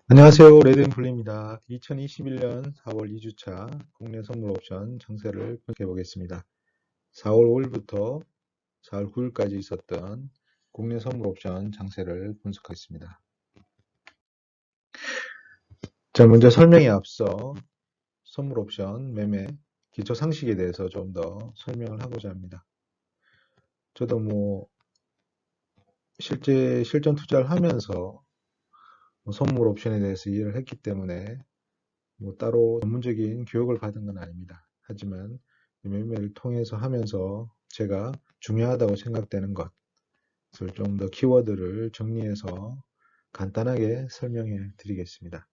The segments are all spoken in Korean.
안녕하세요. 레드앤블루입니다. 2021년 4월 2주차 국내 선물 옵션 장세를 분석해 보겠습니다. 4월 5일부터 4월 9일까지 있었던 국내 선물 옵션 장세를 분석하겠습니다. 자, 먼저 설명에 앞서 선물 옵션 매매 기초 상식에 대해서 좀 더 설명을 하고자 합니다. 저도 실제 실전 투자를 하면서 선물 옵션에 대해서 이해를 했기 때문에 따로 전문적인 교육을 받은 건 아닙니다. 하지만 매매를 통해서 하면서 제가 중요하다고 생각되는 것을 좀 더 키워드를 정리해서 간단하게 설명해 드리겠습니다.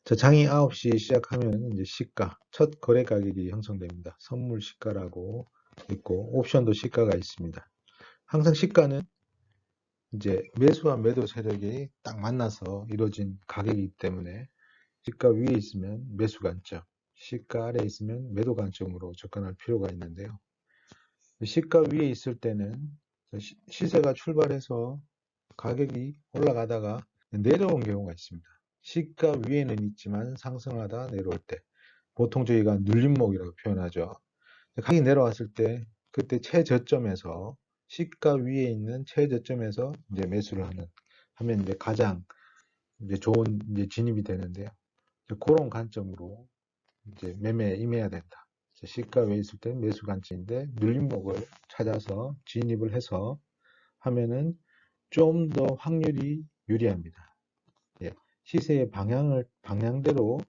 자, 장이 9시 시작하면 이제 시가, 첫 거래 가격이 형성됩니다. 선물 시가라고 있고 옵션도 시가가 있습니다. 항상 시가는 이제 매수와 매도 세력이 딱 만나서 이루어진 가격이기 때문에 시가 위에 있으면 매수 관점, 시가 아래에 있으면 매도 관점으로 접근할 필요가 있는데요. 시가 위에 있을 때는 시세가 출발해서 가격이 올라가다가 내려온 경우가 있습니다. 시가 위에는 있지만 상승하다 내려올 때 보통 저희가 눌림목이라고 표현하죠. 가격이 내려왔을 때 그때 최저점에서 시가 위에 있는 최저점에서 이제 매수를 하면 이제 가장 이제 좋은 이제 진입이 되는데요. 그런 관점으로 이제 매매에 임해야 된다. 시가 위에 있을 때는 매수 관점인데 눌림목을 찾아서 진입을 해서 하면은 좀 더 확률이 유리합니다. 예, 시세의 방향대로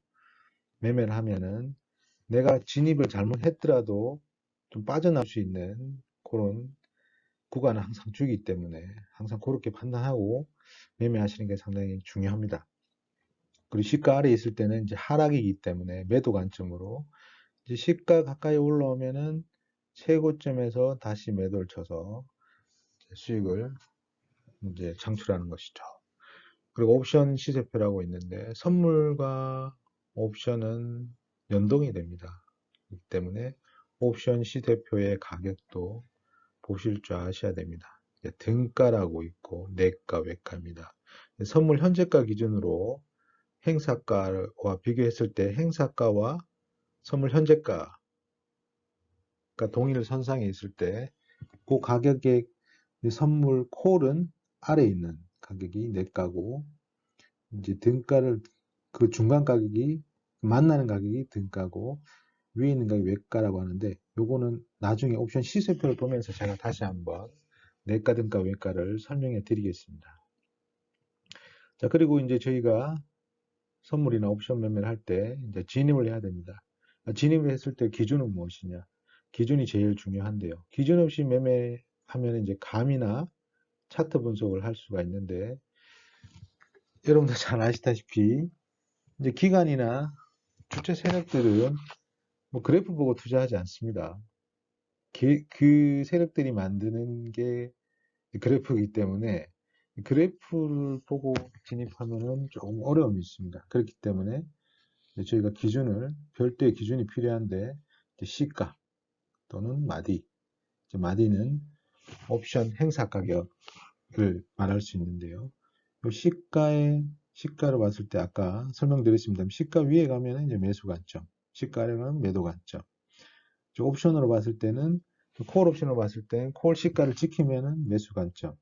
매매를 하면은 내가 진입을 잘못했더라도 좀 빠져나올 수 있는 그런 구간을 항상 주기 때문에 항상 그렇게 판단하고 매매하시는 게 상당히 중요합니다. 그리고 시가 아래에 있을 때는 이제 하락이기 때문에 매도 관점으로 이제 시가 가까이 올라오면은 최고점에서 다시 매도를 쳐서 수익을 이제 창출하는 것이죠. 그리고 옵션 시세표라고 있는데 선물과 옵션은 연동이 됩니다. 그렇기 때문에 옵션 시세표의 가격도 보실 줄 아셔야 됩니다. 등가라고 있고 내가 외가입니다. 선물 현재가 기준으로 행사가와 비교했을 때 행사가와 선물 현재가가 동일 선상에 있을 때 그 가격의 선물 콜은 아래에 있는 가격이 내가고 이제 등가를 그 중간 가격이 만나는 가격이 등가고 위에 있는 가격이 외가라고 하는데 요거는 나중에 옵션 시세표를 보면서 제가 다시 한번 내가 등가 외가를 설명해 드리겠습니다. 자, 그리고 이제 저희가 선물이나 옵션 매매를 할 때 이제 진입을 해야 됩니다. 진입을 했을 때 기준은 무엇이냐? 기준이 제일 중요한데요. 기준 없이 매매하면 이제 감이나 차트 분석을 할 수가 있는데 여러분들 잘 아시다시피 이제 기관이나 주체 세력들은 그래프 보고 투자하지 않습니다. 그 세력들이 만드는 게 그래프이기 때문에 그래프를 보고 진입하면은 조금 어려움이 있습니다. 그렇기 때문에 저희가 별도의 기준이 필요한데 시가 또는 마디, 마디는 옵션 행사 가격을 말할 수 있는데요. 시가를 봤을 때 아까 설명드렸습니다. 시가 위에 가면 이제 매수 관점, 시가 아래 가면 매도 관점. 옵션으로 봤을 때는 콜 옵션으로 봤을 때는 콜 시가를 지키면은 매수 관점,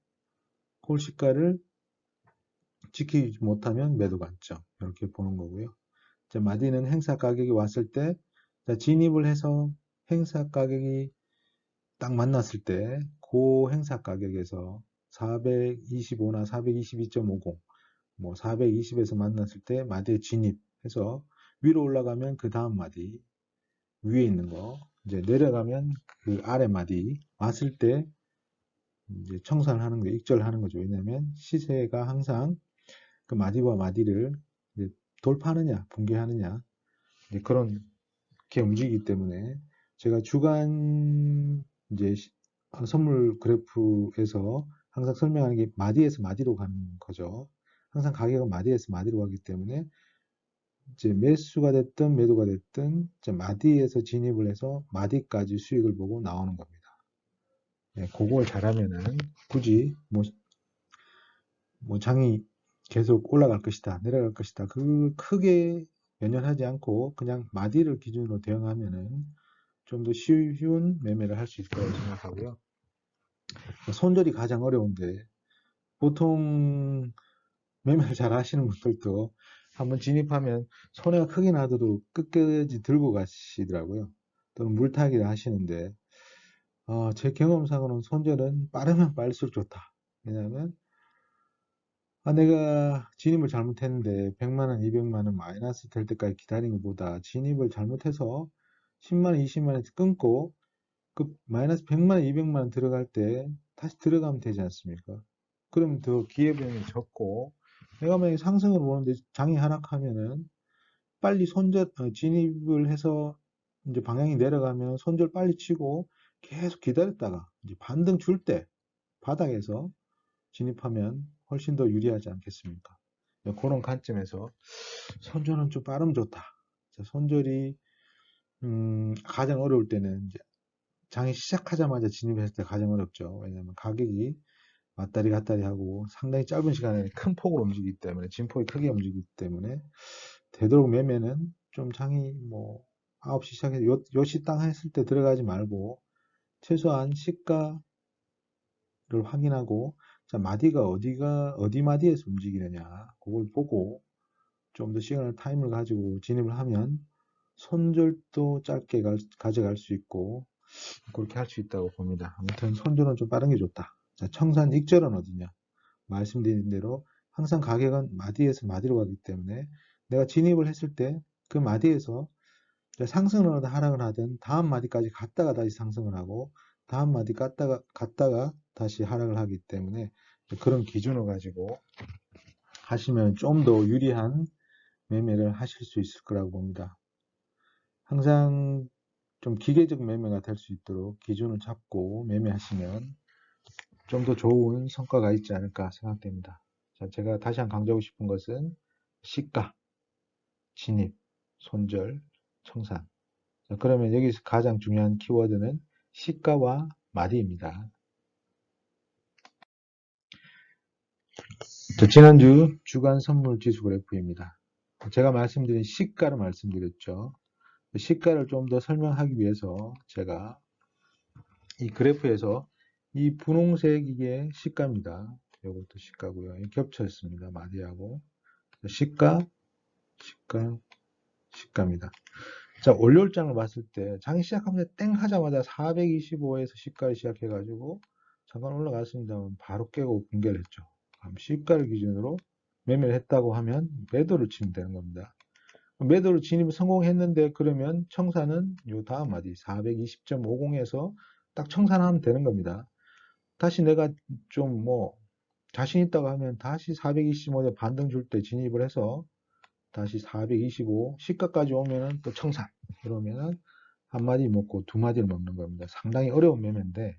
콜 시가를 지키지 못하면 매도 관점 이렇게 보는 거고요. 마디는 행사 가격이 왔을 때 진입을 해서 행사 가격이 딱 만났을 때 그 행사 가격에서 425나 422.50 420에서 만났을 때 마디에 진입해서 위로 올라가면 그 다음 마디 위에 있는 거 이제 내려가면 그 아래 마디 왔을 때 이제 청산을 하는 거 익절하는 거죠. 왜냐하면 시세가 항상 그 마디와 마디를 이제 돌파하느냐 붕괴하느냐 그렇게 움직이기 때문에 제가 주간 이제 선물 그래프에서 항상 설명하는 게 마디에서 마디로 가는 거죠. 항상 가격은 마디에서 마디로 가기 때문에 이제 매수가 됐든 매도가 됐든 이제 마디에서 진입을 해서 마디까지 수익을 보고 나오는 겁니다. 네, 그걸 잘하면은 굳이 장이 계속 올라갈 것이다, 내려갈 것이다. 그 크게 연연하지 않고 그냥 마디를 기준으로 대응하면은 좀 더 쉬운 매매를 할 수 있을 거라고 생각하고요. 손절이 가장 어려운데 보통 매매를 잘 하시는 분들도 한번 진입하면 손해가 크게 나도 끝까지 들고 가시더라고요. 또는 물타기를 하시는데 제 경험상으로는 손절은 빠르면 빠를수록 좋다. 왜냐하면 내가 진입을 잘못했는데 100만 원, 200만 원 마이너스 될 때까지 기다린 것보다 진입을 잘못해서 10만 원, 20만 원 끊고 그 마이너스 100만 원, 200만 원 들어갈 때 다시 들어가면 되지 않습니까? 그러면 더 기회비용이 적고 내가 만약에 상승을 보는데 장이 하락하면은 빨리 진입을 해서 이제 방향이 내려가면 손절 빨리 치고 계속 기다렸다가 이제 반등 줄 때 바닥에서 진입하면 훨씬 더 유리하지 않겠습니까? 그런 관점에서 손절은 좀 빠르면 좋다. 손절이 가장 어려울 때는 이제 장이 시작하자마자 진입했을 때 가장 어렵죠. 왜냐하면 가격이 왔다리 갔다리 하고 상당히 짧은 시간에 큰 폭으로 움직이기 때문에 진폭이 크게 움직이기 때문에 되도록 매매는 좀 장이 뭐 9시 시작해서 요시 땅 했을 때 들어가지 말고 최소한 시가를 확인하고 자 마디가 어디 마디에서 움직이느냐 그걸 보고 좀 더 시간을 타임을 가지고 진입을 하면 손절도 짧게 가져갈 수 있고 그렇게 할 수 있다고 봅니다. 아무튼 손절은 좀 빠른 게 좋다. 자, 청산 익절은 어디냐? 말씀드린 대로 항상 가격은 마디에서 마디로 가기 때문에 내가 진입을 했을 때 그 마디에서 상승을 하든 하락을 하든 다음 마디까지 갔다가 다시 상승을 하고 다음 마디 갔다가 다시 하락을 하기 때문에 그런 기준을 가지고 하시면 좀 더 유리한 매매를 하실 수 있을 거라고 봅니다. 항상 좀 기계적 매매가 될 수 있도록 기준을 잡고 매매하시면 좀 더 좋은 성과가 있지 않을까 생각됩니다. 자, 제가 다시 한번 강조하고 싶은 것은 시가, 진입, 손절, 청산. 자, 그러면 여기서 가장 중요한 키워드는 시가와 마디입니다. 자, 지난주 주간 선물 지수 그래프입니다. 제가 말씀드린 시가를 말씀드렸죠. 시가를 좀 더 설명하기 위해서 제가 이 그래프에서 이 분홍색 이게 시가입니다. 이것도 시가고요. 겹쳐 있습니다. 마디하고 시가, 시가, 시가입니다. 자, 월요일장을 봤을 때 장이 시작하면서 땡 하자마자 425에서 시가를 시작해가지고 잠깐 올라갔습니다. 바로 깨고 붕괴를 했죠. 그럼 시가를 기준으로 매매를 했다고 하면 매도를 치면 되는 겁니다. 매도를 진입 성공했는데 그러면 청산은 요 다음 마디 420.50에서 딱 청산하면 되는 겁니다. 다시 내가 좀 뭐 자신 있다고 하면 다시 425에 반등 줄 때 진입을 해서 다시 425 시가까지 오면은 또 청산 그러면은 한 마디 먹고 두 마디를 먹는 겁니다. 상당히 어려운 매매인데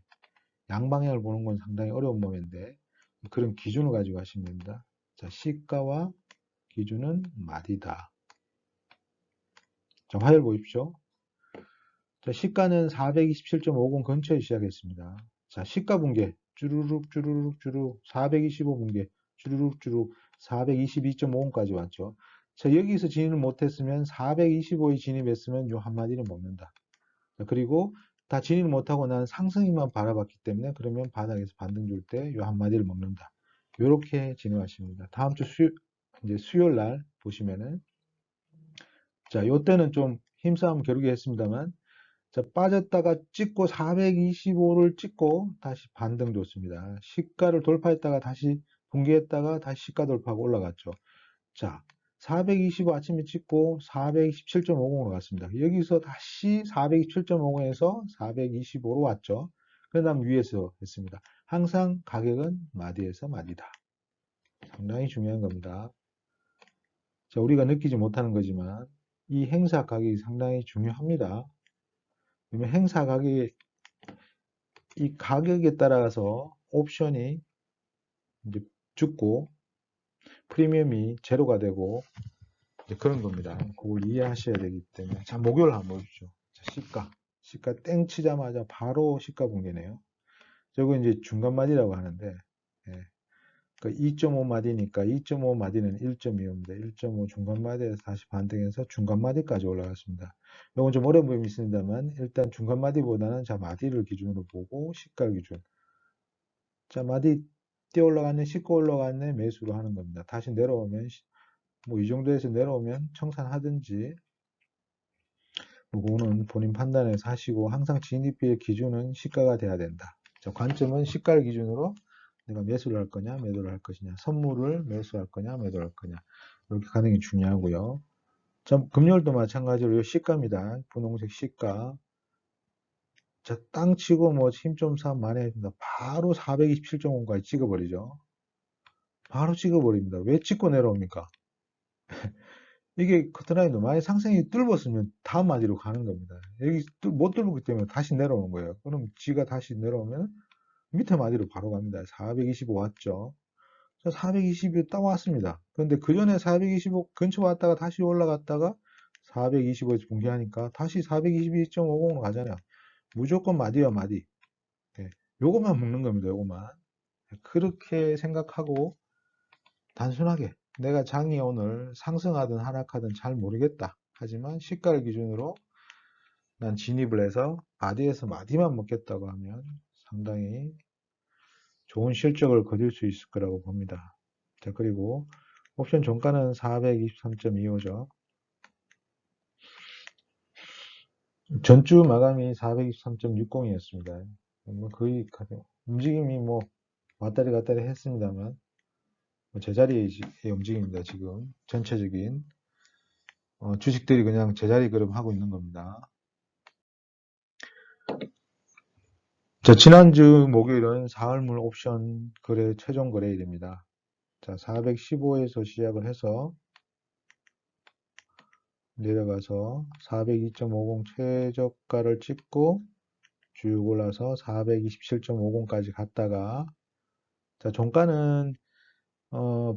양방향을 보는 건 상당히 어려운 매매인데 그런 기준을 가지고 하시면 됩니다. 자, 시가와 기준은 마디다. 자, 화요일 보십시오. 자, 시가는 427.50 근처에 시작했습니다. 자, 시가 붕괴 주르륵 주르륵 주르륵 425 붕괴 주르륵 주르륵 422.50까지 왔죠. 자, 여기서 진입을 못했으면 425에 진입했으면 요 한마디를 먹는다. 자, 그리고 다 진입을 못하고 나는 상승이만 바라봤기 때문에 그러면 바닥에서 반등 줄 때 요 한마디를 먹는다. 요렇게 진행하십니다. 다음 주 이제 수요일 날 보시면은 자, 요때는 좀 힘싸움 겨루게 했습니다만 자, 빠졌다가 찍고 425를 찍고 다시 반등 줬습니다. 시가를 돌파했다가 다시 붕괴했다가 다시 시가 돌파하고 올라갔죠. 자, 425 아침에 찍고 427.50으로 갔습니다. 여기서 다시 427.50에서 425로 왔죠. 그 다음 위에서 했습니다. 항상 가격은 마디에서 마디다. 상당히 중요한 겁니다. 자, 우리가 느끼지 못하는 거지만 이 행사 가격이 상당히 중요합니다. 왜냐면 행사 가격이 이 가격에 따라서 옵션이 이제 죽고 프리미엄이 제로가 되고 그런 겁니다. 그걸 이해하셔야 되기 때문에 자 목요일 한번 보십시오. 자, 시가 땡 치자마자 바로 시가 붕괴네요. 저거 이제 중간마디라고 하는데 예. 그 2.5마디니까 2.5마디는 1.25입니다. 1.5 중간마디에서 다시 반등해서 중간마디까지 올라갔습니다. 이건 좀 어려운 부분이 있습니다만 일단 중간마디보다는 자 마디를 기준으로 보고 시가 기준. 자 마디 뛰어 올라갔네, 씻고 올라갔네 매수로 하는 겁니다. 다시 내려오면 뭐 이 정도에서 내려오면 청산하든지 뭐 그거는 본인 판단해서 하시고 항상 진입비의 기준은 시가가 돼야 된다. 자 관점은 시가를 기준으로 내가 매수를 할 거냐, 매도를 할 것이냐, 선물을 매수할 거냐, 매도를 할 거냐. 이렇게 가는 게 중요하고요. 자, 금요일도 마찬가지로 시가입니다. 분홍색 시가. 자, 땅 치고 뭐 힘 좀 사면 만회합니다. 바로 427.5까지 찍어버리죠. 바로 찍어버립니다. 왜 찍고 내려옵니까? 이게 커트라인도 만약 상승이 뚫었으면 다음 마디로 가는 겁니다. 여기 못 뚫었기 때문에 다시 내려오는 거예요. 그럼 지가 다시 내려오면 밑에 마디로 바로 갑니다. 425 왔죠. 420이 딱 왔습니다. 그런데 그 전에 425 근처 왔다가 다시 올라갔다가 425에서 붕괴하니까 다시 422.50으로 가잖아요. 무조건 마디와 마디. 네. 요것만 묶는 겁니다. 요것만. 그렇게 생각하고 단순하게 내가 장이 오늘 상승하든 하락하든 잘 모르겠다. 하지만 시가를 기준으로 난 진입을 해서 마디에서 마디만 먹겠다고 하면 상당히 좋은 실적을 거둘 수 있을 거라고 봅니다. 자, 그리고 옵션 종가는 423.25죠. 전주 마감이 423.60이었습니다. 뭐 거의 움직임이 뭐 왔다리 갔다리 했습니다만 제자리의 움직임입니다. 지금 전체적인 주식들이 그냥 제자리 걸음하고 있는 겁니다. 자, 지난주 목요일은 사흘물 옵션 거래 최종 거래일입니다. 자, 415에서 시작을 해서 내려가서 402.50 최저가를 찍고 쭉 올라서 427.50까지 갔다가 자, 종가는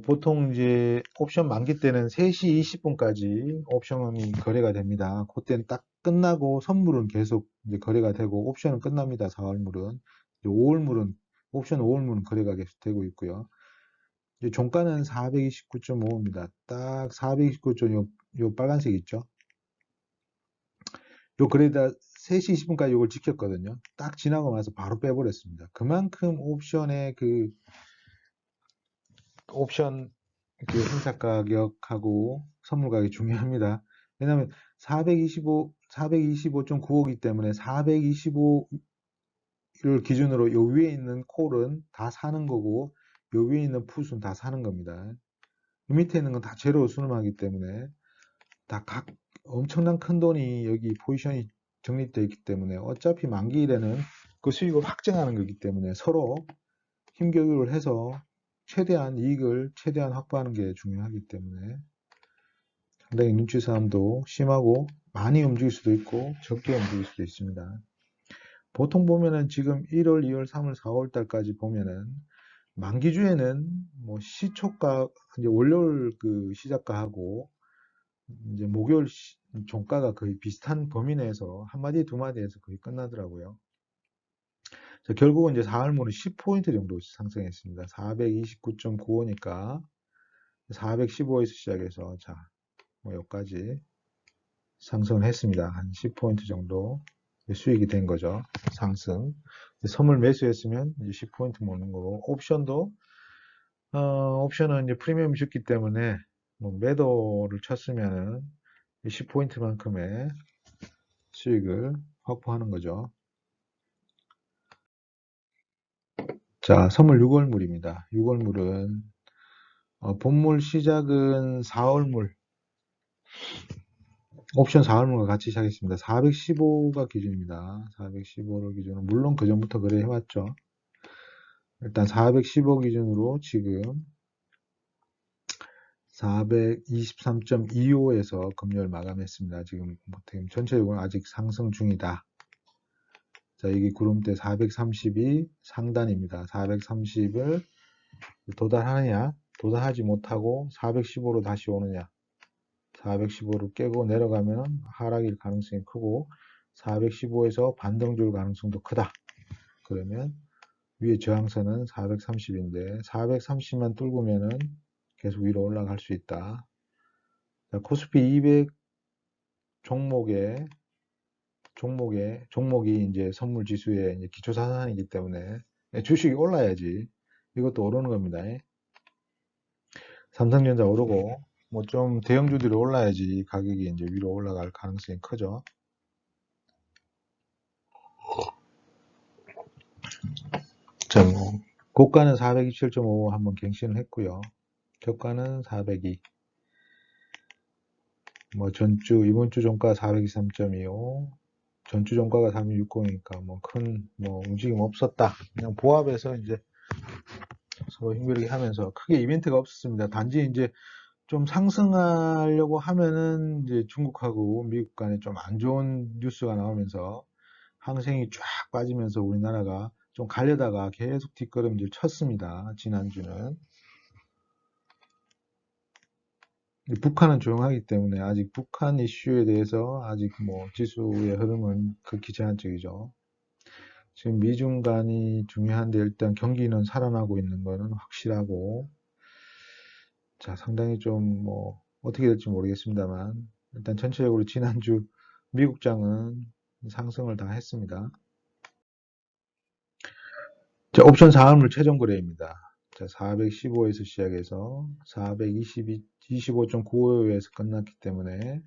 보통 이제 옵션 만기 때는 3시 20분까지 옵션이 거래가 됩니다. 그때는 딱 끝나고 선물은 계속 이제 거래가 되고 옵션은 끝납니다. 4월물은. 5월물은 옵션 5월물은 거래가 계속 되고 있고요. 이제 종가는 429.5입니다. 딱 429.5 요 빨간색 있죠? 요 거래다 3시 20분까지 이걸 지켰거든요. 딱 지나고 나서 바로 빼버렸습니다. 그만큼 옵션 그 행사 가격하고 선물 가격이 중요합니다. 왜냐하면 425.95이기 때문에 425를 기준으로 요 위에 있는 콜은 다 사는 거고 요 위에 있는 풋은 다 사는 겁니다. 이 밑에 있는 건 다 제로 순음하기 때문에 다 각 엄청난 큰 돈이 여기 포지션이 적립되어 있기 때문에 어차피 만기일에는 그 수익을 확정하는 거기 때문에 서로 힘교육을 해서 최대한 이익을 최대한 확보하는 게 중요하기 때문에 상당히 눈치 싸움도 심하고 많이 움직일 수도 있고 적게 움직일 수도 있습니다. 보통 보면은 지금 1월, 2월, 3월, 4월 달까지 보면은 만기주에는 뭐 시초가 이제 월요일 그 시작가하고 이제 목요일 종가가 거의 비슷한 범위 내에서 한 마디 두 마디에서 거의 끝나더라고요. 자, 결국은 이제 4월물은 10포인트 정도 상승했습니다. 429.95니까 415에서 시작해서 자, 뭐 여기까지 상승을 했습니다. 한 10포인트 정도 수익이 된 거죠. 상승. 선물 매수했으면 이제 10포인트 모는 거고, 옵션은 이제 프리미엄이 좋기 때문에 뭐 매도를 쳤으면은 10포인트만큼의 수익을 확보하는 거죠. 자, 선물 6월물입니다. 6월물은 본물 시작은 4월물, 옵션 4월물과 같이 시작했습니다. 415가 기준입니다. 415를 기준으로 물론 그 전부터 거래해왔죠. 일단 415 기준으로 지금 423.25에서 금요일 마감했습니다. 지금 전체적으로 아직 상승 중이다. 자, 이게 구름대 430이 상단입니다. 430을 도달하느냐, 도달하지 못하고 415로 다시 오느냐, 415로 깨고 내려가면 하락일 가능성이 크고 415에서 반등 줄 가능성도 크다. 그러면 위에 저항선은 430인데 430만 뚫으면은 계속 위로 올라갈 수 있다. 자, 코스피 200 종목이 이제 선물 지수의 이제 기초 자산이기 때문에 주식이 올라야지 이것도 오르는 겁니다. 삼성전자 오르고 뭐 좀 대형주들이 올라야지 가격이 이제 위로 올라갈 가능성이 크죠. 자, 뭐 고가는 427.5 한번 갱신을 했고요. 저가는 402. 뭐 이번 주 종가 423.25. 전주 종가가 3660이니까 뭐 큰 뭐 움직임 없었다. 그냥 보합해서 이제 서로 힘들게 하면서 크게 이벤트가 없었습니다. 단지 이제 좀 상승하려고 하면은 이제 중국하고 미국 간에 좀 안 좋은 뉴스가 나오면서 항생이 쫙 빠지면서 우리나라가 좀 가려다가 계속 뒷걸음질 쳤습니다. 지난주는. 북한은 조용하기 때문에 아직 북한 이슈에 대해서 아직 뭐 지수의 흐름은 극히 제한적이죠. 지금 미중 간이 중요한데 일단 경기는 살아나고 있는 거는 확실하고, 자, 상당히 좀 뭐 어떻게 될지 모르겠습니다만 일단 전체적으로 지난주 미국장은 상승을 다 했습니다. 자, 옵션 사은물 최종 거래입니다. 자, 415에서 시작해서 425.95에서 끝났기 때문에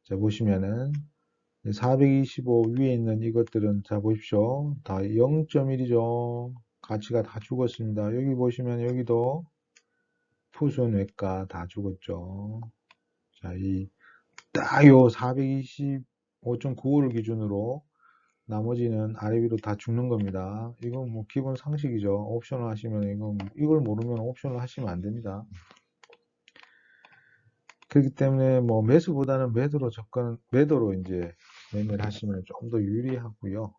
자, 보시면은 425 위에 있는 이것들은 자 보십시오. 다 0.1이죠. 가치가 다 죽었습니다. 여기 보시면 여기도 푸순 외가 다 죽었죠. 자, 딱 요 425.95를 기준으로 나머지는 아래 위로 다 죽는 겁니다. 이건 뭐 기본 상식이죠. 옵션을 하시면 이걸 모르면 옵션을 하시면 안 됩니다. 그렇기 때문에 뭐 매수보다는 매도로 이제 매매를 하시면 좀 더 유리하고요.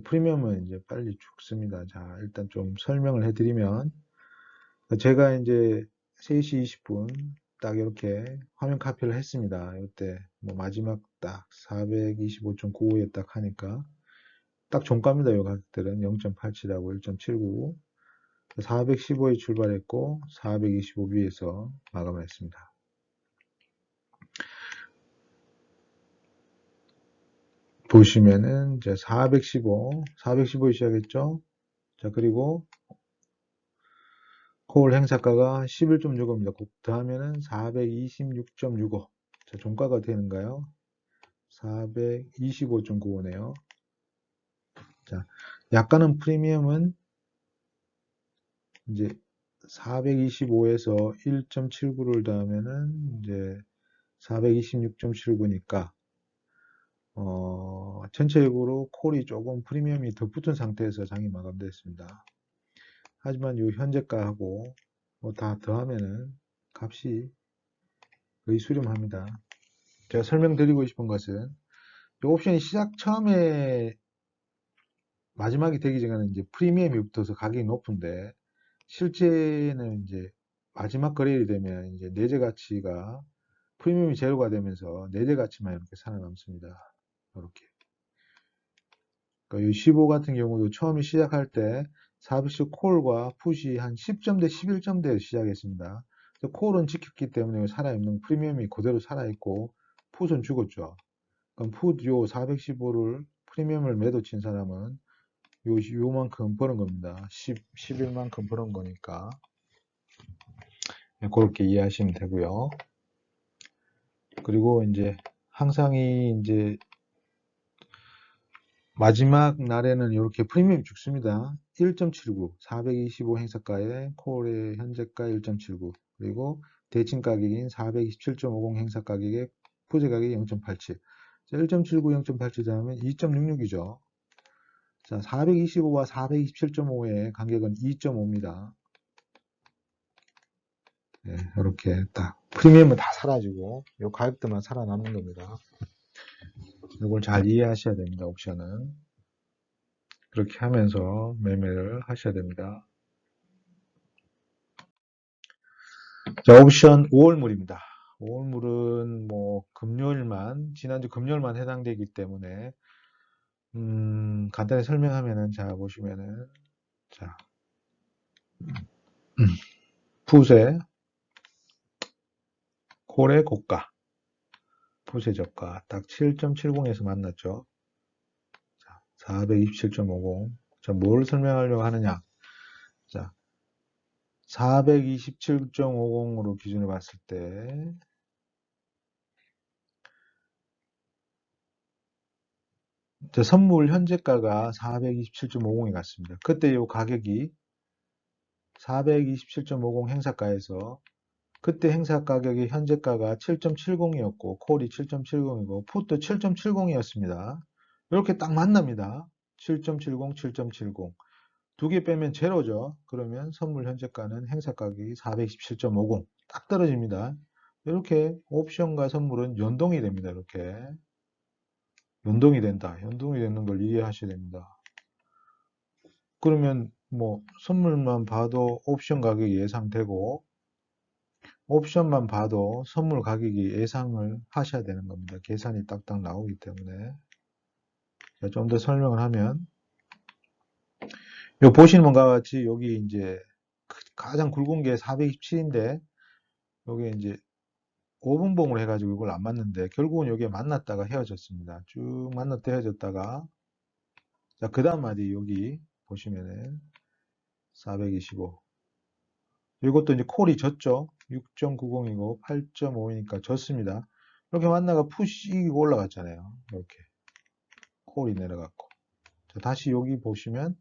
프리미엄은 이제 빨리 죽습니다. 자, 일단 좀 설명을 해드리면 제가 이제 3시 20분 딱 이렇게 화면 카피를 했습니다. 이때 뭐 마지막 딱 425.95에 딱 하니까 딱 종가입니다. 이 가격들은 0.87하고 1.79, 415에 출발했고 425 위에서 마감을 했습니다. 보시면은 이제 415에 시작했죠. 자, 그리고 콜 행사가가 11.65입니다. 더하면은 426.65. 자, 종가가 되는가요? 425.95네요. 자, 약간은 프리미엄은 이제 425에서 1.79를 더하면은 이제 426.79니까 전체적으로 콜이 조금 프리미엄이 더 붙은 상태에서 장이 마감됐습니다. 하지만 이 현재가하고 뭐 다 더하면은 값이 거의 수렴합니다. 제가 설명드리고 싶은 것은 이 옵션이 시작 처음에 마지막이 되기 전에는 이제 프리미엄이 붙어서 가격이 높은데 실제는 이제 마지막 거래일이 되면 이제 내재 가치가 프리미엄이 제로가 되면서 내재 가치만 이렇게 살아남습니다. 이렇게. 그러니까 이 15 같은 경우도 처음에 시작할 때 서비스 콜과 풋이 한 10점대, 11점대에 시작했습니다. 콜은 지켰기 때문에 살아있는 프리미엄이 그대로 살아있고 풋은 죽었죠. 그럼 풋 요 415를 프리미엄을 매도 친 사람은 요만큼 버는 겁니다. 11만큼 버는 거니까. 그렇게 이해하시면 되고요. 그리고 이제 항상이 이제 마지막 날에는 이렇게 프리미엄이 죽습니다. 1.79, 425 행사가에 콜의 현재가 1.79, 그리고 대칭 가격인 427.50 행사 가격에 푸제 가격이 0.87. 1.79, 0.87 하면 2.66이죠. 자, 425와 427.5의 간격은 2.5입니다. 네, 이렇게 딱 프리미엄은 다 사라지고 이 가격들만 살아남는 겁니다. 이걸 잘 이해하셔야 됩니다. 옵션은 그렇게 하면서 매매를 하셔야 됩니다. 자, 옵션 5월물입니다. 5월물은 뭐 지난주 금요일만 해당되기 때문에 간단히 설명하면은 자 보시면은 자, 풋의 콜의 고가, 풋의 저가 딱 7.70에서 만났죠. 자, 427.50. 자, 뭘 설명하려고 하느냐? 자, 427.50으로 기준을 봤을 때 선물 현재가가 427.50에 갔습니다. 그때 이 가격이 427.50 행사가에서 그때 행사 가격이 현재가가 7.70이었고 콜이 7.70이고 풋도 7.70이었습니다. 이렇게 딱 만납니다. 7.70, 7.70. 두 개 빼면 제로죠. 그러면 선물 현재가는 행사 가격이 427.50. 딱 떨어집니다. 이렇게 옵션과 선물은 연동이 됩니다. 이렇게. 연동이 된다. 연동이 되는 걸 이해하셔야 됩니다. 그러면 뭐 선물만 봐도 옵션 가격이 예상되고 옵션만 봐도 선물 가격이 예상을 하셔야 되는 겁니다. 계산이 딱딱 나오기 때문에. 좀 더 설명을 하면 요 보시는 것과 같이 여기 이제 가장 굵은 게 427인데 여기 이제 5분봉으로 해가지고 이걸 안 맞는데 결국은 여기에 만났다가 헤어졌습니다. 쭉 만났다 헤어졌다가 자, 그 다음 마디 여기 보시면은 425 이것도 이제 콜이 졌죠. 6.90이고 8.5이니까 졌습니다. 이렇게 만나가 푸시 이기고 올라갔잖아요. 이렇게 콜이 내려갔고 자, 다시 여기 보시면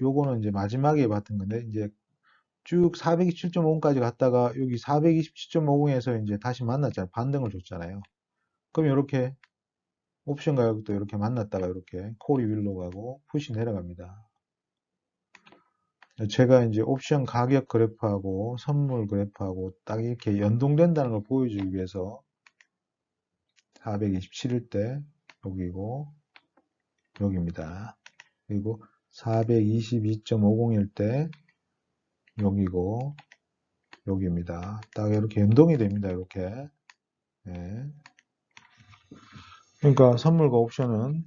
요거는 이제 마지막에 봤던 건데 이제 쭉 427.50까지 갔다가 여기 427.50에서 이제 다시 만났잖아요. 반등을 줬잖아요. 그럼 이렇게 옵션 가격도 이렇게 만났다가 이렇게 콜이 위로 가고 푸시 내려갑니다. 제가 이제 옵션 가격 그래프하고 선물 그래프하고 딱 이렇게 연동된다는 걸 보여주기 위해서 427일 때 여기고 여기입니다. 그리고 422.50일 때 여기고 여기입니다. 딱 이렇게 연동이 됩니다. 이렇게. 네. 그러니까 선물과 옵션은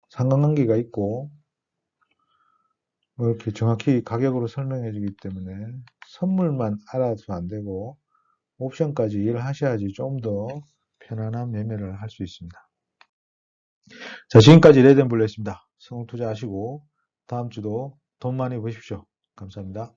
상관관계가 있고 이렇게 정확히 가격으로 설명해 주기 때문에 선물만 알아도 안 되고 옵션까지 이해를 하셔야지 좀 더 편안한 매매를 할 수 있습니다. 자, 지금까지 레드앤블루였습니다. 성공 투자하시고 다음 주도 돈 많이 버십시오. 감사합니다.